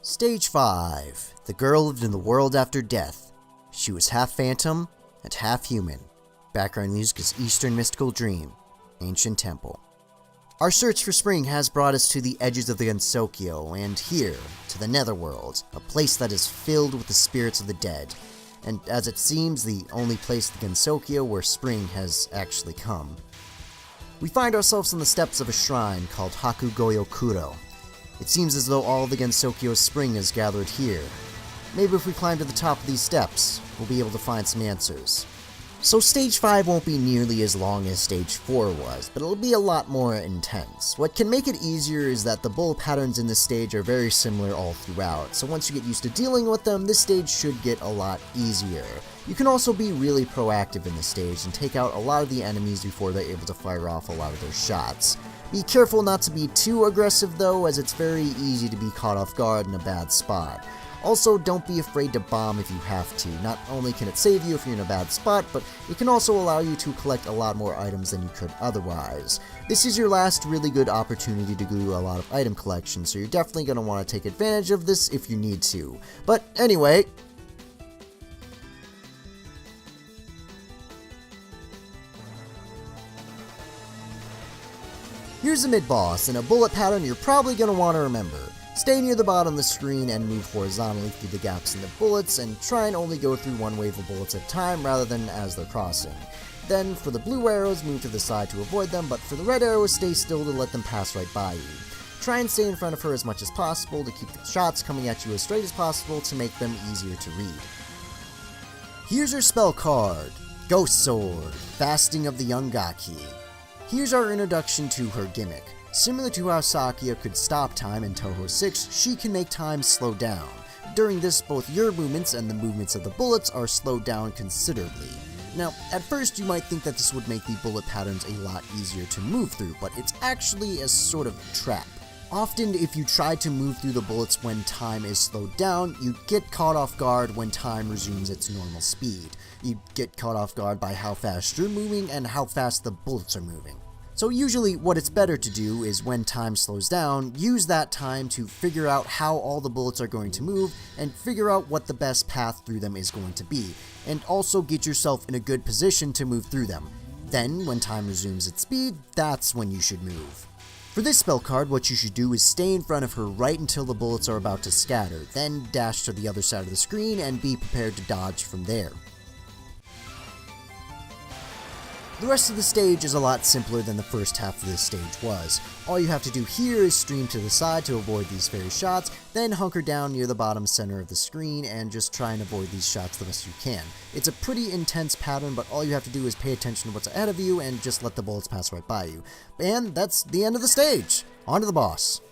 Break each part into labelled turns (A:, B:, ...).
A: Stage 5. The girl lived in the world after death. She was half phantom and half human. Background music is Eastern Mystical Dream, Ancient Temple. Our search for spring has brought us to the edges of the Gensokyo, and here, to the Netherworld, a place that is filled with the spirits of the dead, and as it seems, the only place in the Gensokyo where spring has actually come. We find ourselves on the steps of a shrine called Hakugoyo-kuro. It seems as though all the Gensokyo's spring is gathered here. Maybe if we climb to the top of these steps, we'll be able to find some answers. So Stage 5 won't be nearly as long as Stage 4 was, but it'll be a lot more intense. What can make it easier is that the bullet patterns in this stage are very similar all throughout, so once you get used to dealing with them, this stage should get a lot easier. You can also be really proactive in this stage and take out a lot of the enemies before they're able to fire off a lot of their shots. Be careful not to be too aggressive though, as it's very easy to be caught off guard in a bad spot. Also, don't be afraid to bomb if you have to. Not only can it save you if you're in a bad spot, but it can also allow you to collect a lot more items than you could otherwise. This is your last really good opportunity to do a lot of item collection, so you're definitely going to want to take advantage of this if you need to. But anyway, here's the mid-boss, and a bullet pattern you're probably going to want to remember. Stay near the bottom of the screen and move horizontally through the gaps in the bullets, and try and only go through one wave of bullets at a time rather than as they're crossing. Then, for the blue arrows, move to the side to avoid them, but for the red arrows, stay still to let them pass right by you. Try and stay in front of her as much as possible to keep the shots coming at you as straight as possible to make them easier to read. Here's her spell card, Ghost Sword, Fasting of the Young Gaki. Here's our introduction to her gimmick. Similar to how Sakuya could stop time in Touhou 6, she can make time slow down. During this, both your movements and the movements of the bullets are slowed down considerably. Now, at first you might think that this would make the bullet patterns a lot easier to move through, but it's actually a sort of trap. Often, if you try to move through the bullets when time is slowed down, you get caught off guard when time resumes its normal speed. You get caught off guard by how fast you're moving and how fast the bullets are moving. So usually what it's better to do is when time slows down, use that time to figure out how all the bullets are going to move and figure out what the best path through them is going to be, and also get yourself in a good position to move through them. Then, when time resumes its speed, that's when you should move. For this spell card, what you should do is stay in front of her right until the bullets are about to scatter, then dash to the other side of the screen and be prepared to dodge from there. The rest of the stage is a lot simpler than the first half of this stage was. All you have to do here is stream to the side to avoid these fairy shots, then hunker down near the bottom center of the screen and just try and avoid these shots the best you can. It's a pretty intense pattern, but all you have to do is pay attention to what's ahead of you and just let the bullets pass right by you. And that's the end of the stage. On to the boss.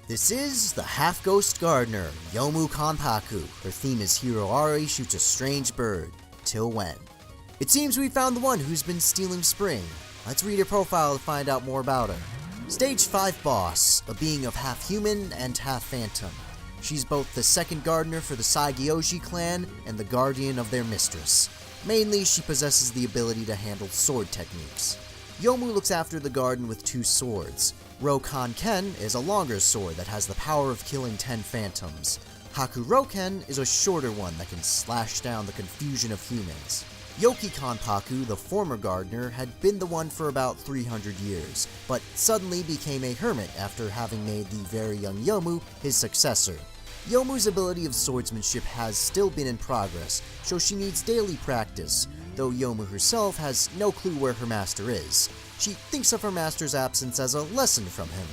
A: This is the half-ghost gardener, Yomu Kanpaku. Her theme is Hiroari shoots a strange bird. Till when? It seems we found the one who's been stealing spring. Let's read her profile to find out more about her. Stage 5 boss, a being of half human and half phantom. She's both the second gardener for the Saigyoji clan and the guardian of their mistress. Mainly, she possesses the ability to handle sword techniques. Yomu looks after the garden with 2 swords. Rokan Ken is a longer sword that has the power of killing 10 phantoms. Hakuroken is a shorter one that can slash down the confusion of humans. Yoki Kanpaku, the former gardener, had been the one for about 300 years, but suddenly became a hermit after having made the very young Yomu his successor. Yomu's ability of swordsmanship has still been in progress, so she needs daily practice, though Yomu herself has no clue where her master is. She thinks of her master's absence as a lesson from him.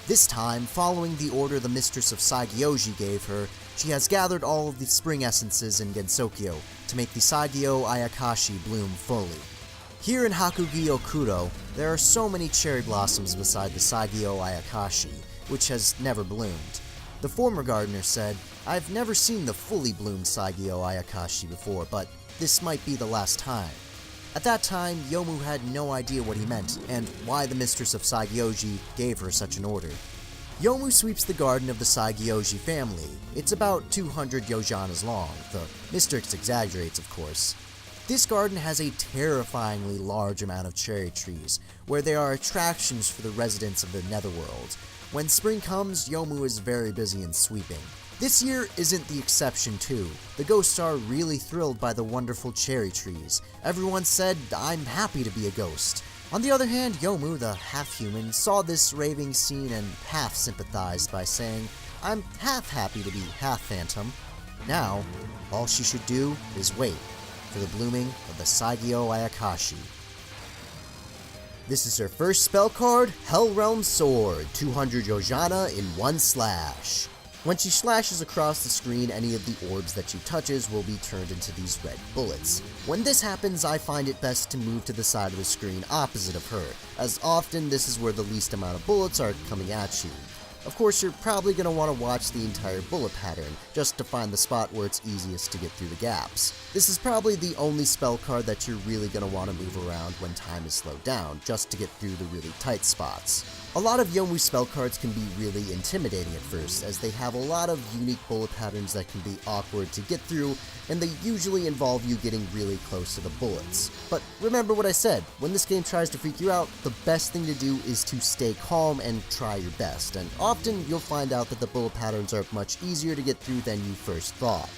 A: This time, following the order the mistress of Saigyoji gave her, she has gathered all of the spring essences in Gensokyo to make the Saigyo Ayakashi bloom fully. Here in Hakugi-Okuro, there are so many cherry blossoms beside the Saigyo Ayakashi, which has never bloomed. The former gardener said, "I've never seen the fully bloomed Saigyo Ayakashi before, but this might be the last time." At that time, Yomu had no idea what he meant, and why the mistress of Saigyoji gave her such an order. Yomu sweeps the garden of the Saigyoji family. It's about 200 yojanas long. The mistress exaggerates, of course. This garden has a terrifyingly large amount of cherry trees, where there are attractions for the residents of the netherworld. When spring comes, Yomu is very busy in sweeping. This year isn't the exception too. The ghosts are really thrilled by the wonderful cherry trees. Everyone said, "I'm happy to be a ghost." On the other hand, Yomu, the half-human, saw this raving scene and half-sympathized by saying, "I'm half happy to be half-phantom." Now, all she should do is wait for the blooming of the Saigyo Ayakashi. This is her first spell card, Hellrealm Sword, 200 Yojana in 1 slash. When she slashes across the screen, any of the orbs that she touches will be turned into these red bullets. When this happens, I find it best to move to the side of the screen opposite of her, as often this is where the least amount of bullets are coming at you. Of course, you're probably going to want to watch the entire bullet pattern, just to find the spot where it's easiest to get through the gaps. This is probably the only spell card that you're really going to want to move around when time is slowed down, just to get through the really tight spots. A lot of Yomu's spell cards can be really intimidating at first, as they have a lot of unique bullet patterns that can be awkward to get through, and they usually involve you getting really close to the bullets. But remember what I said, when this game tries to freak you out, the best thing to do is to stay calm and try your best, and often you'll find out that the bullet patterns are much easier to get through than you first thought.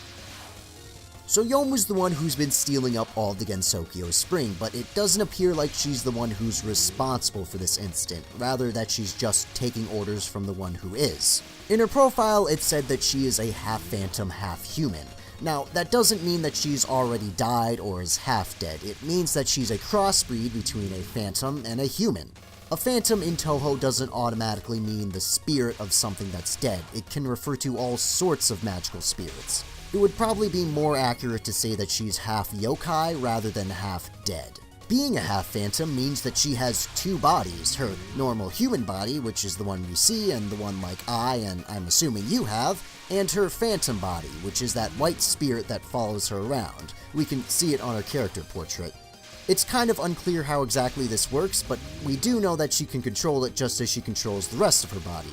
A: So Yomu's the one who's been stealing up all the Gensokyo spring, but it doesn't appear like she's the one who's responsible for this incident, rather that she's just taking orders from the one who is. In her profile, it said that she is a half-phantom, half-human. Now, that doesn't mean that she's already died or is half-dead, it means that she's a crossbreed between a phantom and a human. A phantom in Touhou doesn't automatically mean the spirit of something that's dead, it can refer to all sorts of magical spirits. It would probably be more accurate to say that she's half yokai rather than half dead. Being a half phantom means that she has 2 bodies, her normal human body, which is the one you see and the one like I and I'm assuming you have, and her phantom body, which is that white spirit that follows her around. We can see it on her character portrait. It's kind of unclear how exactly this works, but we do know that she can control it just as she controls the rest of her body.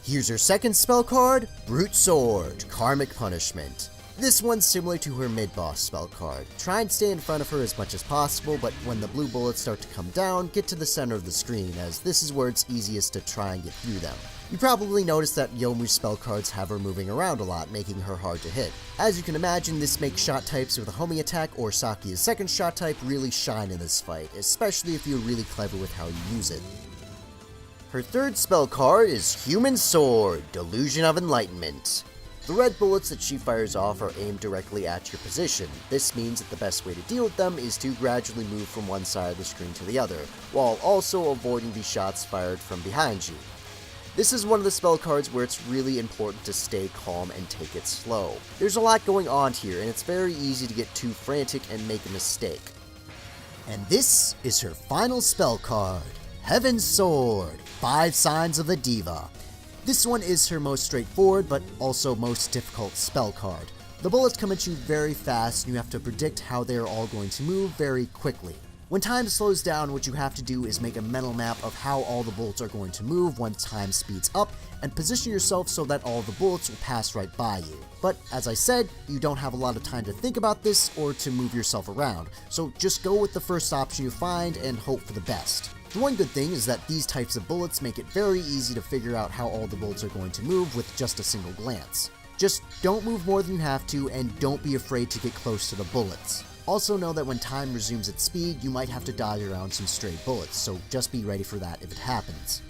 A: Here's her second spell card, Brute Sword, Karmic Punishment. This one's similar to her mid-boss spell card. Try and stay in front of her as much as possible, but when the blue bullets start to come down, get to the center of the screen, as this is where it's easiest to try and get through them. You probably noticed that Yomu's spell cards have her moving around a lot, making her hard to hit. As you can imagine, this makes shot types with a homing attack or Saki's second shot type really shine in this fight, especially if you're really clever with how you use it. Her third spell card is Human Sword, Delusion of Enlightenment. The red bullets that she fires off are aimed directly at your position. This means that the best way to deal with them is to gradually move from one side of the screen to the other, while also avoiding the shots fired from behind you. This is one of the spell cards where it's really important to stay calm and take it slow. There's a lot going on here, and it's very easy to get too frantic and make a mistake. And this is her final spell card, Heaven's Sword, 5 Signs of the Diva. This one is her most straightforward, but also most difficult spell card. The bullets come at you very fast, and you have to predict how they are all going to move very quickly. When time slows down, what you have to do is make a mental map of how all the bullets are going to move when time speeds up, and position yourself so that all the bullets will pass right by you. But as I said, you don't have a lot of time to think about this or to move yourself around, so just go with the first option you find and hope for the best. The one good thing is that these types of bullets make it very easy to figure out how all the bullets are going to move with just a single glance. Just don't move more than you have to, and don't be afraid to get close to the bullets. Also know that when time resumes its speed, you might have to dodge around some stray bullets, so just be ready for that if it happens.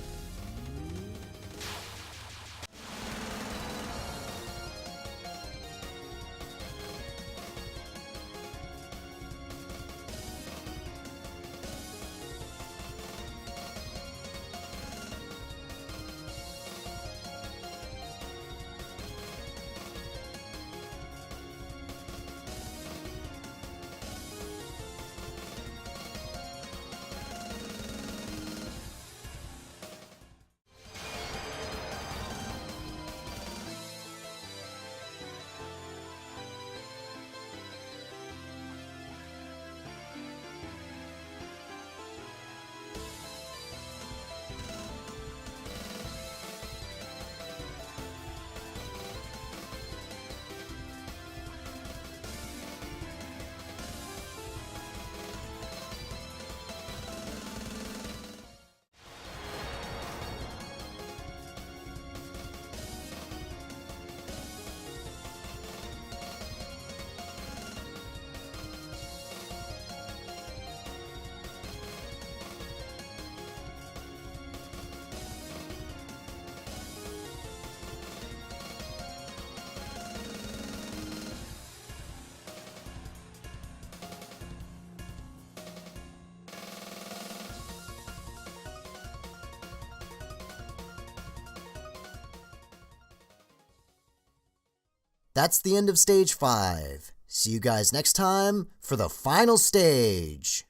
A: That's the end of stage 5. See you guys next time for the final stage.